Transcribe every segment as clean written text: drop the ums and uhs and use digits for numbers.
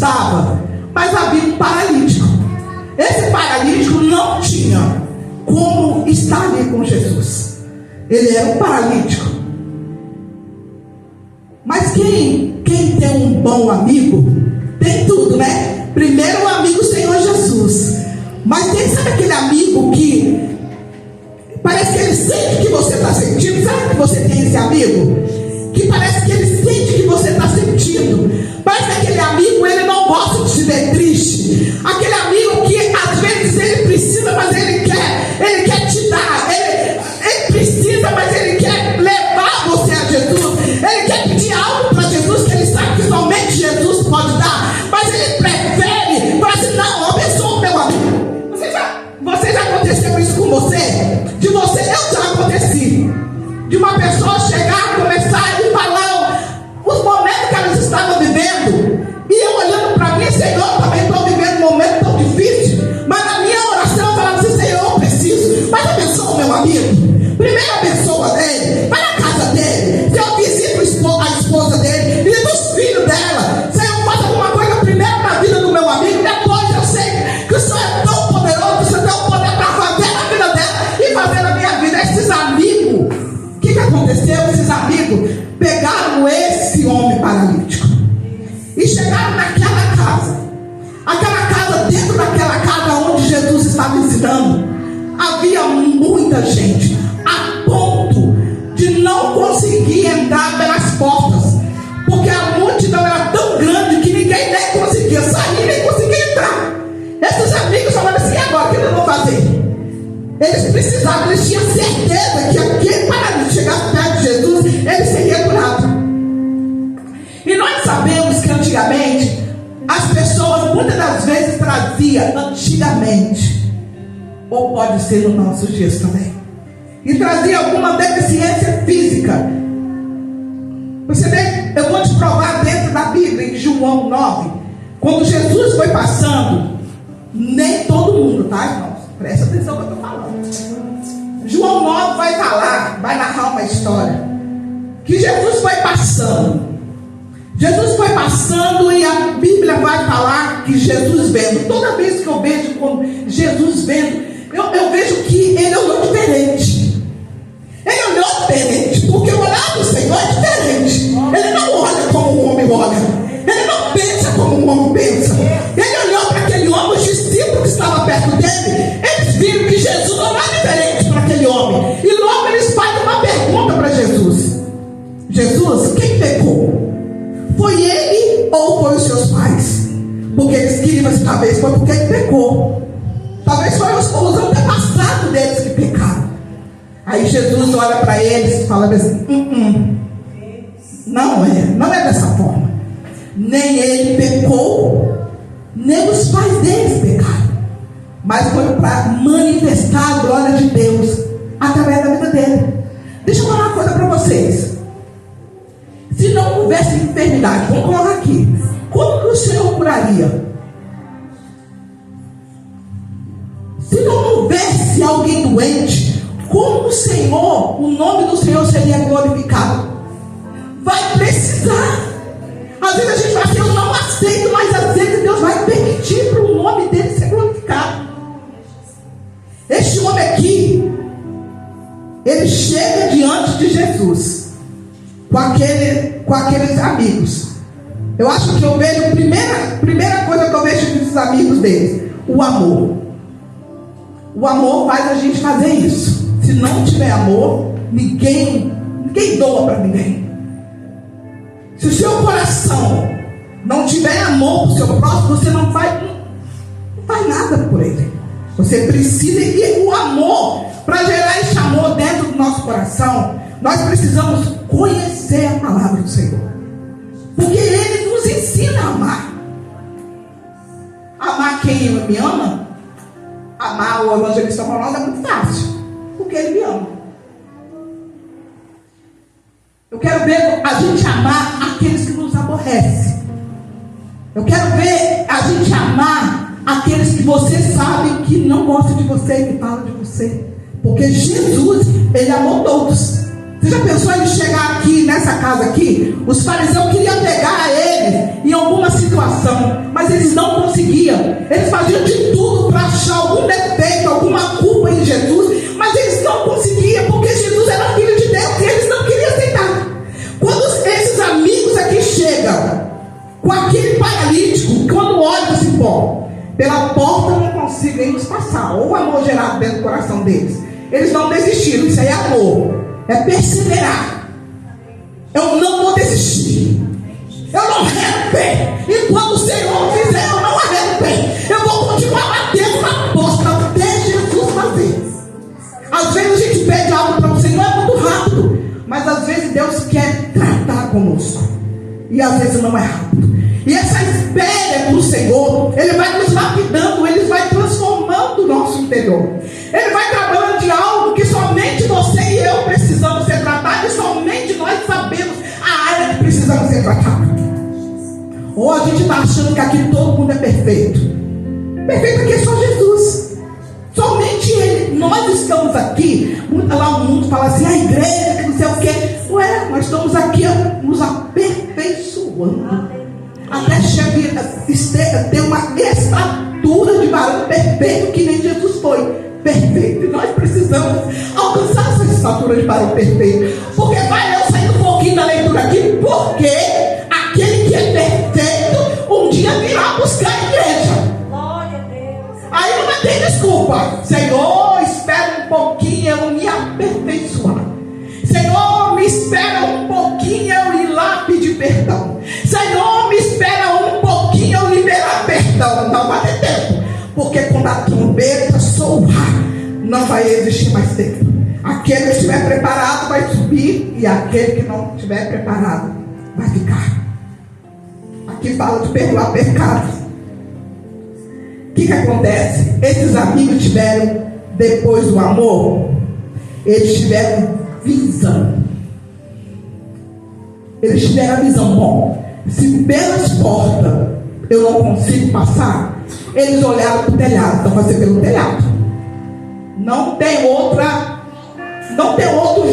precisava, mas havia um paralítico. Esse paralítico não tinha como estar ali com Jesus. Ele era um paralítico. Mas quem tem um bom amigo, tem tudo, né? Primeiro o amigo Senhor Jesus. Mas tem, sabe aquele amigo que parece que ele sente que você está sentindo? Sabe que você tem esse amigo? Que parece que ele sente que você está sentindo. Parece que aquele amigo, ele não gosta de se ver triste. Aquele amigo que às vezes ele precisa, mas ele quer te dar. Ele precisa, mas ele quer levar você a Jesus. Ele quer pedir algo para Jesus que ele sabe que somente Jesus pode dar. Mas ele prefere falar assim: não, abençoa meu amigo. Você já aconteceu isso com você? De você, eu já aconteci. De uma pessoa chegar, começar e falar os momentos que elas estavam vivendo. E eu olhando para mim: Senhor, também estou vivendo um momento tão difícil. Mas na minha oração eu falava assim: Senhor, eu preciso. Mas abençoa meu amigo. Primeiro abençoa dele. Vai na casa dele. Senhor, visita a esposa dele. Visita os filhos dela. Senhor, faça alguma coisa primeiro na vida do meu amigo. Depois eu sei que o Senhor é tão poderoso. Que o Senhor tem o poder para fazer na vida dela e fazer na minha vida. Esses amigos, o que aconteceu? Esses amigos pegaram esse homem paralítico e chegaram naquela casa. Aquela casa, dentro daquela casa onde Jesus estava ensinando, havia muita gente, a ponto de não conseguir entrar pelas portas, porque a multidão era tão grande que ninguém nem conseguia sair, nem conseguia entrar. Esses amigos falaram assim: e agora, o que eles vão fazer? Eles precisavam, eles tinham certeza que aquele paralítico chegasse perto de Jesus, ele seria curado. E nós sabemos que antigamente as pessoas muitas das vezes traziam, antigamente, ou pode ser nos nossos dias também, e trazia alguma deficiência física. Você vê, eu vou te provar dentro da Bíblia, em João 9, quando Jesus foi passando, nem todo mundo, tá, irmãos? Presta atenção no que eu estou falando. João 9 vai falar, vai narrar uma história que Jesus foi passando. Jesus foi passando e a Bíblia vai falar que Jesus vendo. Toda vez que eu vejo Jesus vendo, eu vejo que ele olhou diferente. Ele olhou diferente, porque o olhar do Senhor é diferente. Ele não olha como um homem olha. Ele não pensa como um homem pensa. Ele olhou para aquele homem, os discípulos que estavam perto dele, eles viram que Jesus olhava diferente para aquele homem. E logo eles fazem uma pergunta para Jesus: Jesus, quem pecou? Foi ele ou foi os seus pais? Porque eles queriam, mas talvez foi porque ele pecou. Talvez foi os antepassados deles que pecaram. Aí Jesus olha para eles e fala assim: não é dessa forma. Nem ele pecou, nem os pais deles pecaram, mas foi para manifestar a glória de Deus através da vida dele. Deixa eu falar uma coisa para vocês. Se não houvesse enfermidade, vamos colocar aqui, como que o Senhor curaria? Se não houvesse alguém doente, como o Senhor, o nome do Senhor seria glorificado? Vai precisar. Às vezes a gente fala assim: eu não aceito, mas às vezes Deus vai permitir para o nome dele ser glorificado. Este homem aqui, ele chega diante de Jesus com aqueles amigos. Eu acho que eu vejo, a primeira coisa que eu vejo nesses amigos deles, o amor. O amor faz a gente fazer isso. Se não tiver amor, ninguém doa para ninguém. Se o seu coração não tiver amor para o seu próximo, você não faz nada por ele. Você precisa, e o amor, para gerar esse amor dentro do nosso coração, nós precisamos conhecer a palavra do Senhor, porque ele nos ensina a amar. Amar quem me ama, amar o evangelista Ronaldo é muito fácil, porque ele me ama. Eu quero ver a gente amar aqueles que nos aborrecem. Eu quero ver a gente amar aqueles que você sabe que não gostam de você, que falam de você. Porque Jesus, ele amou todos. Você já pensou ele chegar aqui, nessa casa aqui? Os fariseus queriam pegar ele em alguma situação, mas eles não conseguiam. Eles faziam de tudo para achar algum defeito, alguma culpa em Jesus, mas eles não conseguiam, porque Jesus era filho de Deus e eles não queriam aceitar. Quando esses amigos aqui chegam com aquele paralítico, quando olham assim, bom, pela porta não conseguimos passar, ou o amor gerado dentro do coração deles, eles não desistiram. Isso aí é amor, é perseverar. Eu não vou desistir, eu não arredo pé. Enquanto o Senhor fizer, eu não arredo pé. Eu vou continuar batendo na porta até Jesus fazer. Às vezes a gente pede algo para o Senhor, é muito rápido, mas às vezes Deus quer tratar conosco, e às vezes não é rápido. E essa espera do Senhor, Ele vai nos lapidando, Ele vai transformando o nosso interior. Ele vai trabalhando de algo que somente você e eu precisamos ser tratados, e somente nós sabemos a área que precisamos ser tratados. Ou a gente está achando que aqui todo mundo é perfeito. Perfeito aqui é só Jesus. Somente Ele. Nós estamos aqui, lá o mundo fala assim, a igreja, que não sei o quê. Ué, nós estamos aqui nos aperfeiçoando. Até ter uma estatura de varão perfeito, que nem Jesus foi perfeito. E nós precisamos alcançar essa estatura de varão perfeito. Porque vai eu sair um pouquinho da leitura aqui, porque aquele que é perfeito um dia virá buscar a igreja. Aí não vai ter desculpa. Senhor, espera um pouquinho eu me aperfeiçoar. Senhor, me espera um pouquinho eu ir lá pedir perdão. Senhor, me espera um pouquinho eu liberar perdão. Não vai ter tempo, porque quando a trombeta soar, não vai existir mais tempo. Aquele que estiver preparado vai subir, e aquele que não estiver preparado vai ficar. Aqui fala de perdoar pecados. O que acontece? Esses amigos tiveram, depois do amor, eles tiveram visão. Eles tiveram a visão. Bom, se pelas portas eu não consigo passar, eles olharam para o telhado. Então vai ser pelo telhado. Não tem outro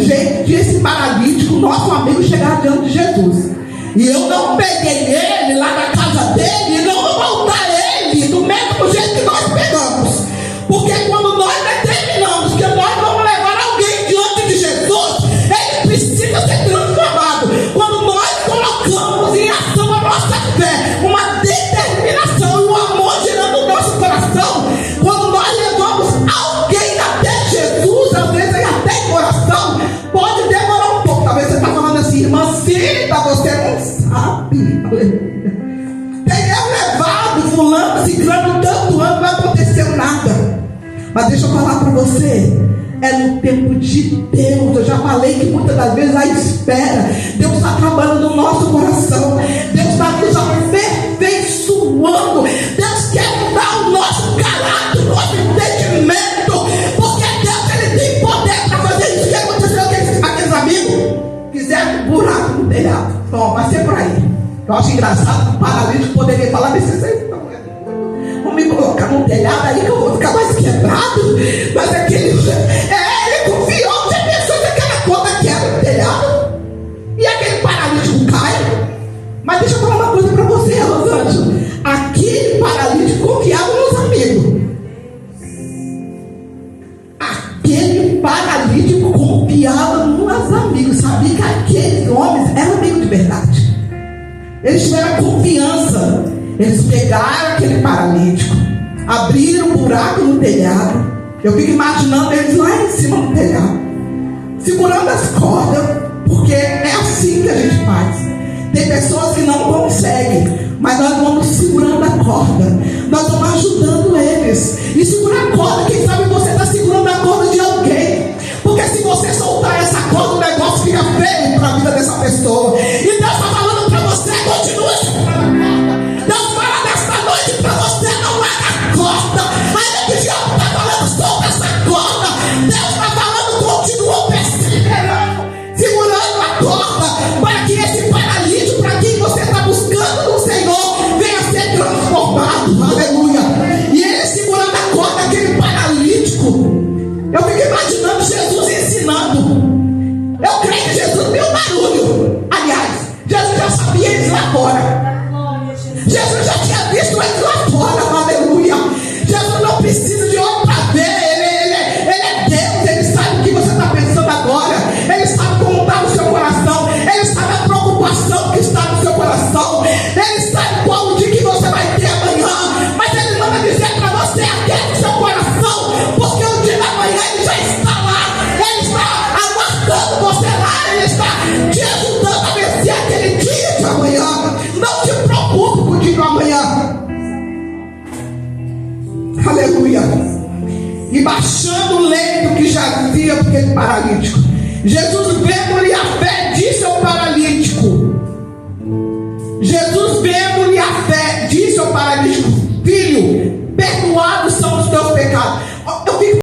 jeito de esse paralítico, nosso amigo, chegar diante de Jesus. E eu não peguei ele lá na casa dele e não vou voltar ele do mesmo jeito que nós pegamos. Porque quando nós determinamos que nós vamos levar alguém diante de Jesus, ele precisa ser transformado. Quando nós colocamos em ação a nossa fé, uma determinação e um amor gerando o nosso coração, quando nós levamos alguém até Jesus, às vezes até coração, pode demorar um pouco. Talvez você está falando assim, irmã Cida, você não sabe. Tem eu levado fulano, ciclano, tanto ano, não aconteceu nada. Mas deixa eu falar para você, é no tempo de Deus. Eu já falei que muitas das vezes a espera, Deus está trabalhando no nosso coração, Deus está nos aperfeiçoando, Deus quer mudar o nosso caráter, o nosso entendimento, porque Deus, Ele tem poder para fazer isso. O que aconteceu com aqueles amigos? Fizeram um buraco no telhado. Bom, vai ser por aí. Eu acho engraçado que o paralítico poderia falar desse jeito. Vão me colocar no telhado aí que eu vou ficar mais quebrado. Mas aquele. Ele confiou. Você pensou que aquela conta quebra no telhado? E aquele paralítico cai? Mas deixa eu falar uma coisa para você, Rosângela. Aquele paralítico confiava nos amigos. Aquele paralítico confiava nos amigos. Sabia que aqueles homens eram amigos de verdade. Eles tiveram confiança. Eles pegaram aquele paralítico, abriram um buraco no telhado. Eu fico imaginando eles lá em cima do telhado, segurando as cordas, porque é assim que a gente faz. Tem pessoas que não conseguem, mas nós vamos segurando a corda, nós vamos ajudando eles. E segurar a corda, quem sabe você está segurando a corda de alguém, porque se você soltar essa corda, o negócio fica feio para a vida dessa pessoa. E Deus está falando para você, continue segurando a corda. Deus fala nesta noite para você, não larga a corda. Ainda que o diabo está falando, solta essa corda. Deus está falando, continua perseverando, segurando a corda, para que esse paralítico, para quem você está buscando no Senhor, venha ser transformado. Aleluia. E ele segurando a corda, aquele paralítico, eu fico imaginando Jesus ensinando. Eu creio aleluia, e baixando o leito que jazia aquele paralítico, Jesus vendo-lhe a fé, disse ao paralítico, Jesus vendo-lhe a fé, disse ao paralítico: filho, perdoados são os teus pecados. Eu fico